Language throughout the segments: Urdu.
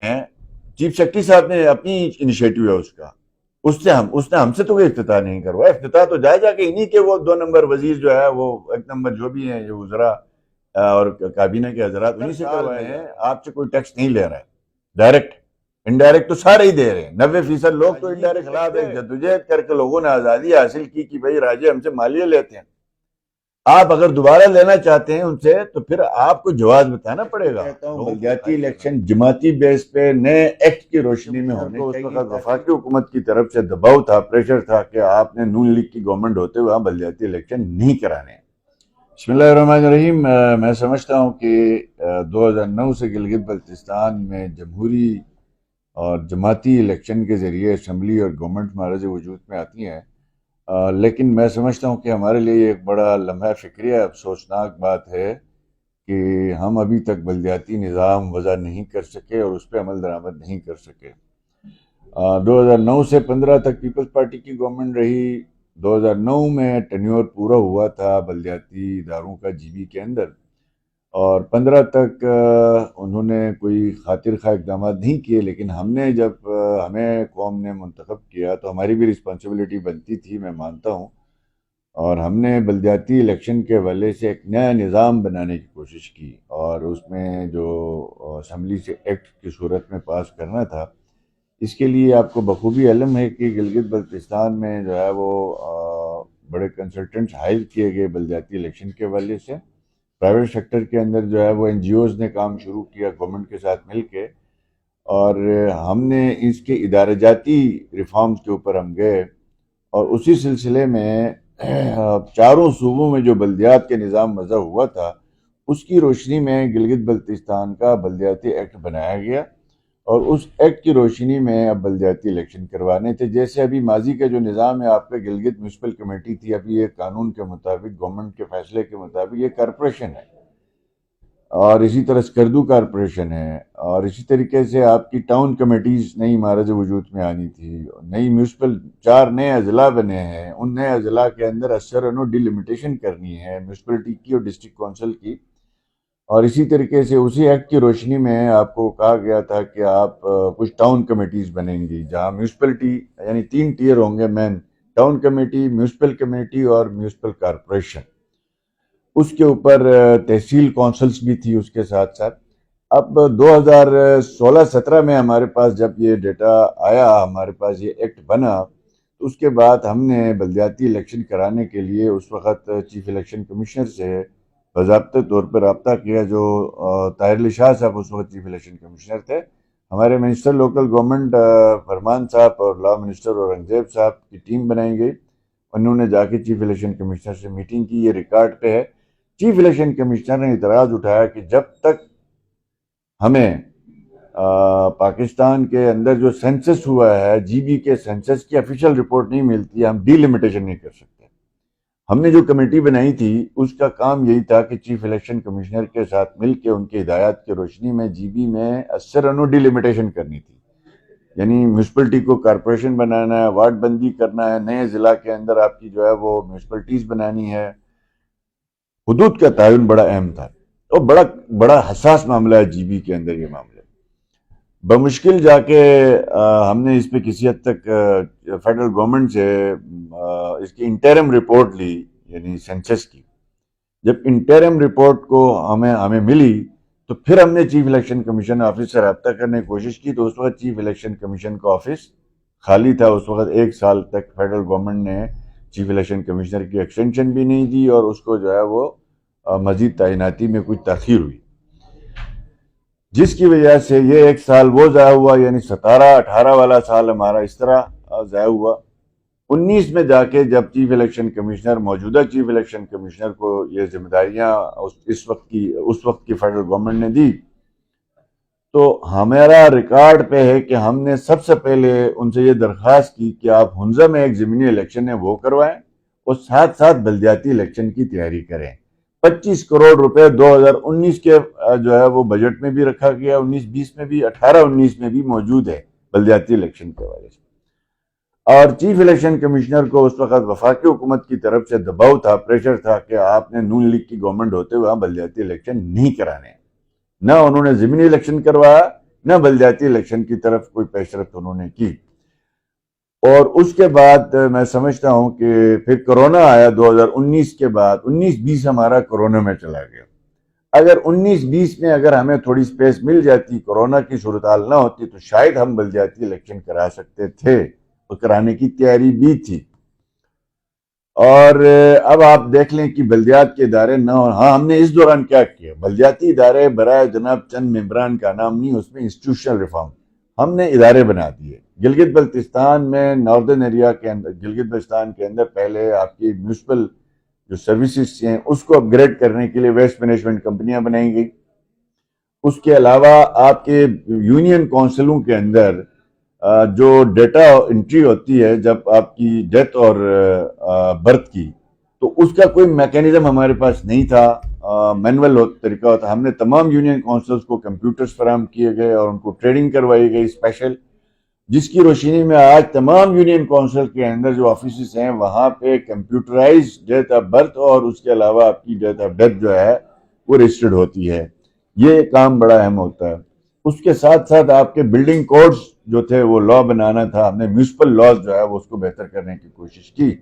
ہیں، چیف سیکرٹری صاحب نے اپنی انیشیٹو ہے اس کا، اس نے ہم سے تو کوئی افتتاح نہیں کروایا، افتتاح تو جا کے انہی کے وہ 2 نمبر وزیر جو ہے وہ 1 نمبر جو بھی ہیں، یہ وزراء اور کابینہ کے حضرات انہی سے کروائے ہیں۔ آپ سے کوئی ٹیکس نہیں لے رہا ہے ڈائریکٹ، انڈائریکٹ تو سارے ہی دے رہے ہیں، 90% لوگ تو انڈائریکٹ خلاف ہے، جدوجہد کر کے لوگوں نے آزادی حاصل کی کہ بھائی راجے ہم سے مالیہ لیتے ہیں، آپ اگر دوبارہ لینا چاہتے ہیں ان سے تو پھر آپ کو جواز بتانا پڑے گا۔ بلدیاتی الیکشن جماعتی بیس پہ نئے ایکٹ کی روشنی میں ہونے چاہیے۔ اس وقت وفاقی حکومت کی طرف سے دباؤ تھا، پریشر تھا کہ آپ نے نون لیگ کی گورنمنٹ ہوتے ہوئے وہاں بلدیاتی الیکشن نہیں کرانے۔ بسم اللہ الرحمن الرحیم۔ میں سمجھتا ہوں کہ 2009 سے گلگت بلتستان میں جمہوری اور جماعتی الیکشن کے ذریعے اسمبلی اور گورنمنٹ معرض وجود میں آتی ہیں، لیکن میں سمجھتا ہوں کہ ہمارے لیے ایک بڑا لمحہ فکریہ افسوسناک بات ہے کہ ہم ابھی تک بلدیاتی نظام وضع نہیں کر سکے اور اس پہ عمل درآمد نہیں کر سکے۔ 2009 سے 15 تک پیپلز پارٹی کی گورنمنٹ رہی، 2009 میں ٹینیور پورا ہوا تھا بلدیاتی اداروں کا جی بی کے اندر، اور 15 تک انہوں نے کوئی خاطر خواہ اقدامات نہیں کیے، لیکن ہم نے جب ہمیں قوم نے منتخب کیا تو ہماری بھی رسپانسبلٹی بنتی تھی، میں مانتا ہوں، اور ہم نے بلدیاتی الیکشن کے حوالے سے ایک نیا نظام بنانے کی کوشش کی، اور اس میں جو اسمبلی سے ایکٹ کی صورت میں پاس کرنا تھا، اس کے لیے آپ کو بخوبی علم ہے کہ گلگت بلتستان میں جو ہے وہ بڑے کنسلٹنٹس ہائر کیے گئے بلدیاتی الیکشن کے حوالے سے۔ پرائیویٹ سیکٹر کے اندر جو ہے وہ این جی اوز نے کام شروع کیا گورنمنٹ کے ساتھ مل کے، اور ہم نے اس کے ادارہ جاتی ریفارمز کے اوپر ہم گئے، اور اسی سلسلے میں چاروں صوبوں میں جو بلدیات کے نظام وضع ہوا تھا اس کی روشنی میں گلگت بلتستان کا بلدیاتی ایکٹ بنایا گیا، اور اس ایکٹ کی روشنی میں اب بلدیاتی الیکشن کروانے تھے۔ جیسے ابھی ماضی کا جو نظام ہے آپ کا، گلگت میونسپل کمیٹی تھی، ابھی یہ قانون کے مطابق گورنمنٹ کے فیصلے کے مطابق یہ کارپوریشن ہے، اور اسی طرح سکردو کارپوریشن ہے، اور اسی طریقے سے آپ کی ٹاؤن کمیٹیز نئی معرض وجود میں آنی تھی، نئی میونسپل 4 نئے اضلاع بنے ہیں، ان نئے اضلاع کے اندر اثر ڈی لمیٹیشن کرنی ہے میونسپلٹی کی اور ڈسٹرکٹ کونسل کی، اور اسی طریقے سے اسی ایکٹ کی روشنی میں آپ کو کہا گیا تھا کہ آپ کچھ ٹاؤن کمیٹیز بنیں گی، جہاں میونسپلٹی یعنی 3 ٹیئر ہوں گے مین، ٹاؤن کمیٹی، میونسپل کمیٹی اور میونسپل کارپوریشن، اس کے اوپر تحصیل کونسلز بھی تھی اس کے ساتھ ساتھ۔ اب 2016-17 میں ہمارے پاس جب یہ ڈیٹا آیا، ہمارے پاس یہ ایکٹ بنا، تو اس کے بعد ہم نے بلدیاتی الیکشن کرانے کے لیے اس وقت چیف الیکشن کمشنر سے باضابطہ طور پر رابطہ کیا، جو طاہر علی شاہ صاحب اس وقت چیف الیکشن کمشنر تھے۔ ہمارے منسٹر لوکل گورنمنٹ فرمان صاحب اور لا منسٹر اورنگزیب صاحب کی ٹیم بنائی گئی، انہوں نے جا کے چیف الیکشن کمشنر سے میٹنگ کی، یہ ریکارڈ پہ ہے۔ چیف الیکشن کمشنر نے اعتراض اٹھایا کہ جب تک ہمیں پاکستان کے اندر جو سینسس ہوا ہے، جی بی کے سینسس کی افیشل رپورٹ نہیں ملتی، ہم ڈی لمیٹیشن نہیں کر سکتے۔ ہم نے جو کمیٹی بنائی تھی اس کا کام یہی تھا کہ چیف الیکشن کمشنر کے ساتھ مل کے ان کی ہدایات کی روشنی میں جی بی میں اثر ڈی لمیٹیشن کرنی تھی، یعنی میونسپلٹی کو کارپوریشن بنانا ہے، وارڈ بندی کرنا ہے، نئے ضلع کے اندر آپ کی جو ہے وہ میونسپلٹیز بنانی ہے۔ حدود کا تعین بڑا اہم تھا، اور بڑا حساس معاملہ ہے جی بی کے اندر یہ معاملہ۔ بمشکل جا کے ہم نے اس پہ کسی حد تک فیڈرل گورنمنٹ سے اس کی انٹرم رپورٹ لی، یعنی سینسس کی۔ جب انٹرم رپورٹ کو ہمیں ملی تو پھر ہم نے چیف الیکشن کمیشن آفس سے رابطہ کرنے کی کوشش کی، تو اس وقت چیف الیکشن کمیشن کا آفس خالی تھا۔ اس وقت 1 سال تک فیڈرل گورنمنٹ نے چیف الیکشن کمشنر کی ایکسٹینشن بھی نہیں دی، اور اس کو جو ہے وہ مزید تعیناتی میں کچھ تاخیر ہوئی، جس کی وجہ سے یہ 1 سال وہ ضائع ہوا، یعنی 17-18 والا سال ہمارا اس طرح ضائع ہوا۔ 19 میں جا کے جب چیف الیکشن کمشنر، موجودہ چیف الیکشن کمشنر کو یہ ذمہ داریاں اس وقت کی فیڈرل گورنمنٹ نے دی، تو ہمارا ریکارڈ پہ ہے کہ ہم نے سب سے پہلے ان سے یہ درخواست کی کہ آپ ہنزہ میں ایک ضمنی الیکشن ہے وہ کروائیں، اور ساتھ ساتھ بلدیاتی الیکشن کی تیاری کریں۔ 25 کروڑ روپے 2019 کے جو ہے وہ بجٹ میں بھی رکھا گیا، 19-20 میں بھی، 18-19 میں بھی موجود ہے بلدیاتی الیکشن کے حوالے سے۔ اور چیف الیکشن کمشنر کو اس وقت وفاقی حکومت کی طرف سے دباؤ تھا، پریشر تھا کہ آپ نے نون لیگ کی گورنمنٹ ہوتے ہوئے بلدیاتی الیکشن نہیں کرانے، نہ انہوں نے ضمنی الیکشن کروایا، نہ بلدیاتی الیکشن کی طرف کوئی پیش رفت انہوں نے کی. اور اس کے بعد میں سمجھتا ہوں کہ پھر کرونا آیا 2019 کے بعد. 19-20 ہمارا کرونا میں چلا گیا. اگر 19-20 میں اگر ہمیں تھوڑی سپیس مل جاتی, کرونا کی صورتحال نہ ہوتی, تو شاید ہم بلدیاتی الیکشن کرا سکتے تھے, اور کرانے کی تیاری بھی تھی. اور اب آپ دیکھ لیں کہ بلدیات کے ادارے نہ ہو. ہاں, ہم نے اس دوران کیا کیا, بلدیاتی ادارے برائے جناب چند ممبران کا نام نہیں, اس میں انسٹیٹیوشنل ریفارم ہم نے ادارے بنا دیے. گلگت بلتستان میں ناردرن ایریا کے اندر, گلگت بلتستان کے اندر پہلے آپ کی میونسپل جو سروسز ہیں اس کو اپ گریڈ کرنے کے لیے ویسٹ مینجمنٹ کمپنیاں بنائی گئی. اس کے علاوہ آپ کے یونین کونسلوں کے اندر جو ڈیٹا انٹری ہوتی ہے جب آپ کی ڈیتھ اور برتھ کی, تو اس کا کوئی میکینزم ہمارے پاس نہیں تھا, مینول طریقہ ہوتا. ہم نے تمام یونین کونسلز کو کمپیوٹرز فراہم کیے گئے اور ان کو ٹریننگ کروائی گئی اسپیشل, جس کی روشنی میں آج تمام یونین کونسل کے اندر جو آفیسز ہیں وہاں پہ کمپیوٹرائز ڈیٹ آف برتھ اور اس کے علاوہ آپ کی ڈیٹ آف ڈیتھ جو ہے وہ رجسٹرڈ ہوتی ہے. یہ کام بڑا اہم ہوتا ہے. اس کے ساتھ ساتھ آپ کے بلڈنگ کوڈز جو تھے وہ لا بنانا تھا. ہم نے میونسپل لاز جو ہے وہ اس کو بہتر کرنے کی کوشش کی.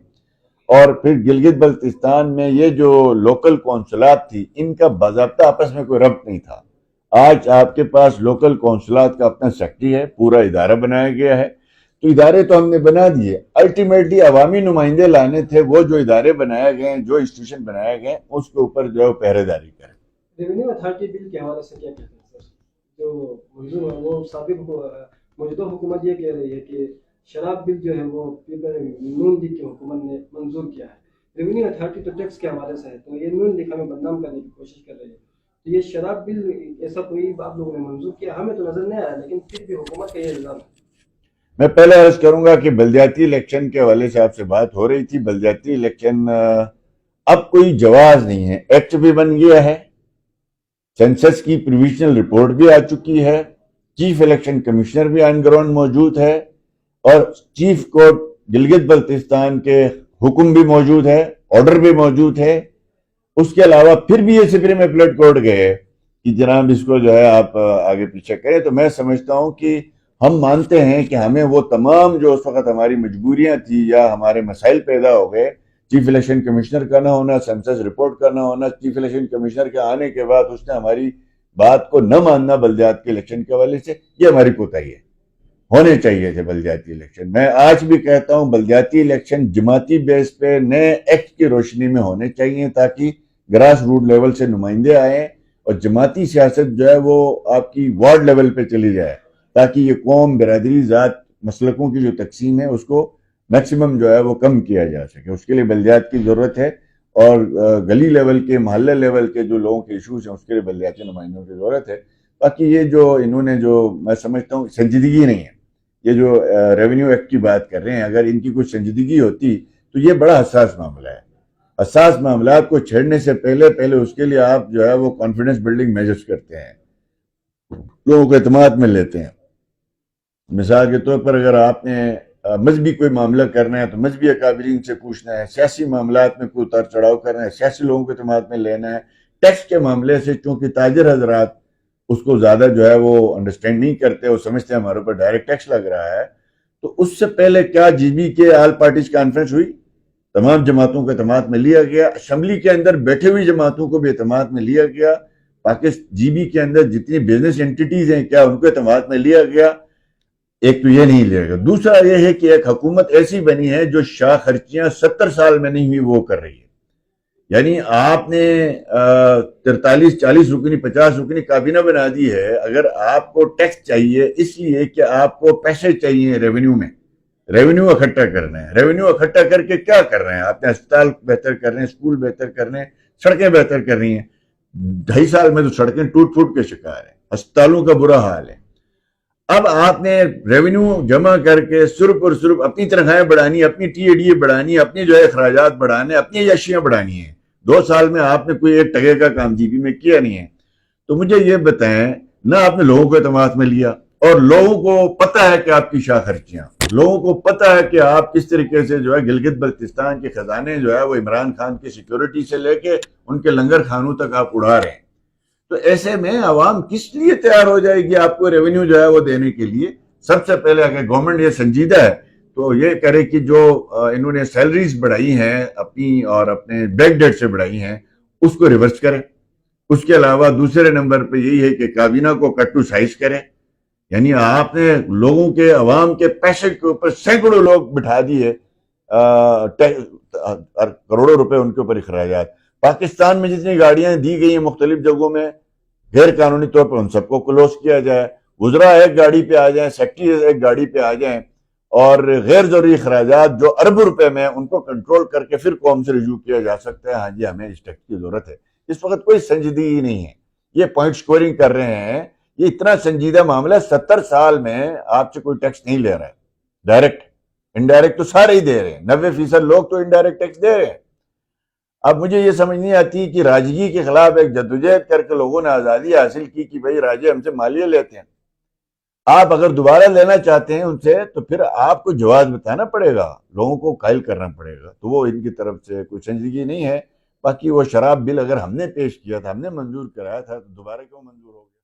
اور پھر گلگت بلتستان میں یہ جو لوکل کونسلات تھی, ان کا باضابطہ آپس میں کوئی ربط نہیں تھا. آج آپ کے پاس لوکل کونسلات کا اپنا سیکٹری ہے, پورا ادارہ بنایا گیا ہے. تو ادارے تو ہم نے بنا دیے, الٹیمیٹلی عوامی نمائندے لانے تھے. وہ جو ادارے بنائے گئے ہیں, جو انسٹیٹیوشن بنائے گئے ہیں, اس کے اوپر جو ہے وہ پہرے داری کریں. ریونیو اتھارٹی بل کے حوالے سے کیا کہتے ہیں سر؟ جو منظور ہے وہ سابق موجودہ حکومت یہ کہہ رہی ہے کہ شراب بل جو ہے وہ نون لیگ کی حکومت نے منظور کیا ہے. ریونیو اتھارٹی تو ٹیکس کے حوالے سے ہے, تو یہ نون لیگ ہمیں بدنام کرنے کی کوشش کر رہی ہے. تو یہ شراب بل ایسا کوئی آپ لوگوں نے منظور کیا, ہمیں تو نظر نہیں آیا, لیکن پھر بھی حکومت کا یہ الزام ہے. میں پہلے عرض کروں گا کہ بلدیاتی الیکشن کے حوالے سے آپ سے بات ہو رہی تھی. بلدیاتی الیکشن اب کوئی جواز نہیں ہے, ایکٹ بھی بن گیا ہے, سینسس کی پروویژنل رپورٹ بھی آ چکی ہے, چیف الیکشن کمشنر بھی آن گراؤنڈ موجود ہے, اور چیف کورٹ گلگت بلتستان کے حکم بھی موجود ہے, آرڈر بھی موجود ہے. اس کے علاوہ پھر بھی یہ سپریم اپیلیٹ کورٹ گئے کہ جناب اس کو جو ہے آپ آگے پیچھے کریں. تو میں سمجھتا ہوں کہ ہم مانتے ہیں کہ ہمیں وہ تمام جو اس وقت ہماری مجبوریاں تھی یا ہمارے مسائل پیدا ہو گئے, چیف الیکشن کمشنر کا نہ ہونا, سینسس رپورٹ کا نہ ہونا, چیف الیکشن کمشنر کے آنے کے بعد اس نے ہماری بات کو نہ ماننا بلدیات کے الیکشن کے حوالے سے, یہ ہماری کوتاہی ہے. ہونے چاہیے تھے بلدیاتی الیکشن. میں آج بھی کہتا ہوں بلدیاتی الیکشن جماعتی بیس پہ نئے ایکٹ کی روشنی میں ہونے چاہیے, تاکہ گراس روٹ لیول سے نمائندے آئیں اور جماعتی سیاست جو ہے وہ آپ کی وارڈ لیول پہ چلی جائے, تاکہ یہ قوم, برادری, ذات, مسلکوں کی جو تقسیم ہے اس کو میکسیمم جو ہے وہ کم کیا جا سکے. اس کے لیے بلدیات کی ضرورت ہے, اور گلی لیول کے, محلے لیول کے جو لوگوں کے ایشوز ہیں اس کے لیے بلدیاتی نمائندوں کی ضرورت ہے. باقی یہ جو انہوں نے جو میں سمجھتا ہوں سنجیدگی نہیں ہے, یہ جو ریونیو ایکٹ کی بات کر رہے ہیں, اگر ان کی کچھ سنجیدگی ہوتی تو یہ بڑا حساس معاملہ ہے. حساس معاملات کو چھیڑنے سے پہلے اس کے لیے آپ جو ہے وہ کانفیڈنس بلڈنگ میجرز کرتے ہیں, لوگوں کو اعتماد میں لیتے ہیں. مثال کے طور پر اگر آپ نے مذہبی کوئی معاملہ کرنا ہے تو مذہبی اکابرین سے پوچھنا ہے, سیاسی معاملات میں کوئی اتار چڑھاؤ کرنا ہے, سیاسی لوگوں کو اعتماد میں لینا ہے. ٹیکس کے معاملے سے چونکہ تاجر حضرات اس کو زیادہ جو ہے وہ انڈرسٹینڈ نہیں کرتے, وہ سمجھتے ہیں ہمارے اوپر ڈائریکٹ ٹیکس لگ رہا ہے. تو اس سے پہلے کیا جی بی کے آل پارٹیز کانفرنس ہوئی, تمام جماعتوں کو اعتماد میں لیا گیا, اسمبلی کے اندر بیٹھے ہوئی جماعتوں کو بھی اعتماد میں لیا گیا, پاکستان جی بی کے اندر جتنی بزنس انٹیٹیز ہیں کیا ان کو اعتماد میں لیا گیا. ایک تو یہ نہیں لیا گیا. دوسرا یہ ہے کہ ایک حکومت ایسی بنی ہے جو شاہ خرچیاں 70 سال میں نہیں ہوئی وہ کر رہی ہے. یعنی آپ نے 43-40 رکنی 50 رکنی کابینہ بنا دی ہے. اگر آپ کو ٹیکس چاہیے اس لیے کہ آپ کو پیسے چاہیے ریونیو میں, ریونیو اکٹھا کرنا ہے, ریونیو اکٹھا کر کے کیا کر رہے ہیں آپ نے؟ اسپتال بہتر کر رہے ہیں, اسکول بہتر کر رہے ہیں, سڑکیں بہتر کر رہی ہیں. 2.5 سال میں تو سڑکیں ٹوٹ پھوٹ کے شکار ہیں, اسپتالوں کا برا حال ہے. اب آپ نے ریونیو جمع کر کے صرف اور صرف اپنی تنخواہیں بڑھانی, اپنی ٹی اے ڈی اے بڑھانی, اپنی جو ہے اخراجات بڑھانے, اپنی عیاشیاں بڑھانی ہیں. 2 سال میں آپ نے کوئی 1 ٹکے کا کام جی بی میں کیا نہیں ہے. تو مجھے یہ بتائیں, نہ آپ نے لوگوں کو اعتماد میں لیا, اور لوگوں کو پتہ ہے کہ آپ کی شاہ خرچیاں, لوگوں کو پتہ ہے کہ آپ کس طریقے سے جو ہے گلگت بلتستان کے خزانے جو ہے وہ عمران خان کی سیکیورٹی سے لے کے ان کے لنگر خانوں تک آپ اڑا رہے ہیں. تو ایسے میں عوام کس لیے تیار ہو جائے گی آپ کو ریونیو جو ہے وہ دینے کے لیے؟ سب سے پہلے اگر گورنمنٹ یہ سنجیدہ ہے تو یہ کرے کہ جو انہوں نے سیلریز بڑھائی ہیں اپنی اور اپنے بیک ڈیٹ سے بڑھائی ہیں اس کو ریورس کرے. اس کے علاوہ دوسرے نمبر پہ یہی ہے کہ کابینہ کو کٹ ٹو سائز کرے. یعنی آپ نے لوگوں کے عوام کے پیسے کے اوپر سینکڑوں لوگ بٹھا دیے، کروڑوں روپے ان کے اوپر اخراجات. پاکستان میں جتنی گاڑیاں دی گئی ہیں مختلف جگہوں میں غیر قانونی طور پر ان سب کو کلوز کیا جائے. وزراء ایک گاڑی پہ آ جائیں، سیکٹری ایک گاڑی پہ آ جائیں، اور غیر ضروری اخراجات جو اربوں روپے میں ان کو کنٹرول کر کے پھر قوم سے رجوع کیا جا سکتا ہے. ہاں جی ہمیں اس ٹیکس کی ضرورت ہے. اس وقت کوئی سنجیدگی نہیں ہے، یہ پوائنٹ سکورنگ کر رہے ہیں. یہ اتنا سنجیدہ معاملہ ہے، 70 سال میں آپ سے کوئی ٹیکس نہیں لے رہا ہے. ڈائریکٹ انڈائریکٹ تو سارے ہی دے رہے ہیں، 90% لوگ تو انڈائریکٹ ٹیکس دے رہے ہیں. اب مجھے یہ سمجھ نہیں آتی کہ راجگی کے خلاف ایک جدوجہد کر کے لوگوں نے آزادی حاصل کی کہ بھائی راجے ہم سے مالیہ لیتے ہیں. آپ اگر دوبارہ لینا چاہتے ہیں ان سے تو پھر آپ کو جواز بتانا پڑے گا، لوگوں کو قائل کرنا پڑے گا. تو وہ ان کی طرف سے کوئی سنجیدگی نہیں ہے. باقی وہ شراب بل اگر ہم نے پیش کیا تھا، ہم نے منظور کرایا تھا، تو دوبارہ کیوں منظور ہو گیا؟